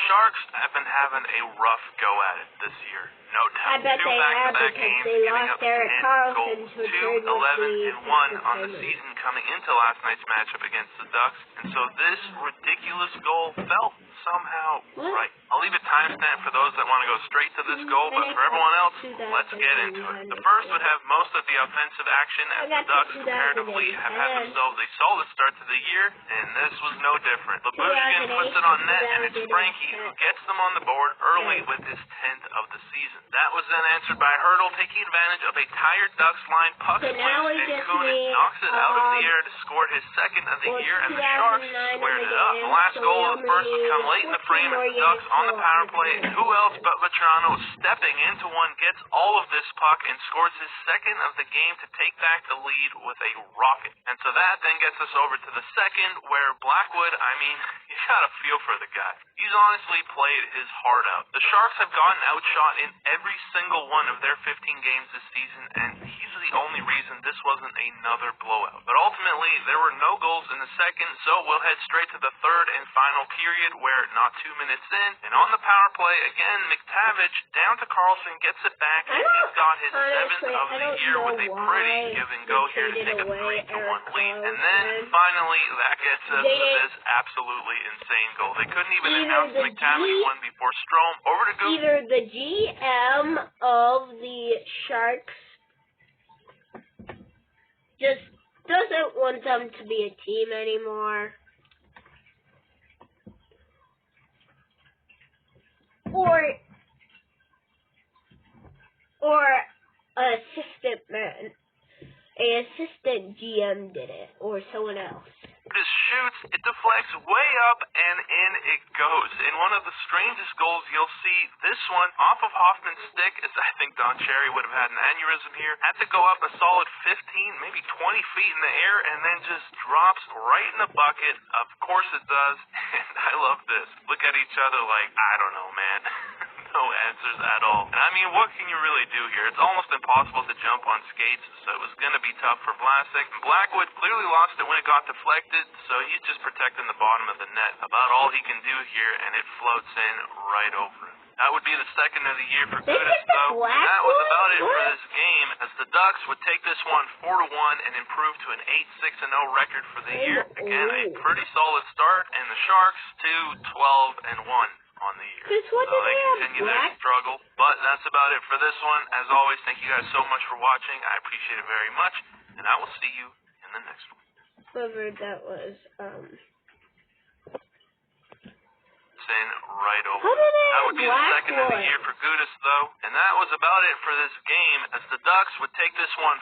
Sharks have been having a rough go at it this year. No doubt. I bet Two they have back-to-back because games, they giving lost up Erik 10 Karlsson goals, to 2, 11, and 1 on the season coming into last night's matchup against the Ducks. And so this ridiculous goal felt somehow right. I'll leave a timestamp for those that want to go straight to this goal, but for everyone else, let's get into it. The first would have most of the offensive action as the Ducks comparatively have had themselves a solid start to the year, and this was no different. Labushkin puts it on net, and it's Frankie who gets them on the board early with his 10th of the season. That was then answered by Hertl taking advantage of a tired Ducks line, puck swings, and Kunis knocks it out of the air to score his 2nd of the year, and the Sharks squared it up. The last goal of the first would come late in the frame as the Ducks on the power play, and who else but Vetrano stepping into one gets all of this puck and scores his 2nd of the game to take back the lead with a rocket. And so that then gets us over to the second, where Blackwood, I mean, you gotta feel for the guy. He's honestly played his heart out. The Sharks have gotten outshot in every single one of their 15 games this season, and he's the only reason this wasn't another blowout. But ultimately, there were no goals in the second, so we'll head straight to the third and final period, where not 2 minutes in, and on the power play, again, McTavish down to Karlsson, gets it back, and he's got his 7th of the year with a pretty give-and-go here to take a 3-1 lead. And then, finally, that gets us to this absolutely insane goal. They couldn't even announce McTavish won before Strome. Over to Goose. Either the GM of the Sharks just doesn't want them to be a team anymore, or assistant GM did it, or someone else. This shoots, it deflects way up, and in it goes. In one of the strangest goals you'll see, this one off of Hoffman's stick, as I think Don Cherry would have had an aneurysm here, had to go up a solid 15, maybe 20 feet in the air, and then just drops right in the bucket. Of course it does, and I love this. Look at each other like, I don't know, man. No answers at all. And I mean, what can you really do here? It's almost impossible to jump on skates, so it was going to be tough for Vlasic. Blackwood clearly lost it when it got deflected, so he's just protecting the bottom of the net. About all he can do here, and it floats in right over him. That would be the 2nd of the year for Gudas, though. And that was about it for this game, as the Ducks would take this one 4-1 and improve to an 8-6-0 record for the year. Again, a pretty solid start, and the Sharks to 12-1 on the year. So they continue their struggle. But that's about it for this one. As always, thank you guys so much for watching. I appreciate it very much, and I will see you in the next one. Whoever that was, in right over. That would be the 2nd of the year for Gudas, though. And that was about it for this game, as the Ducks would take this one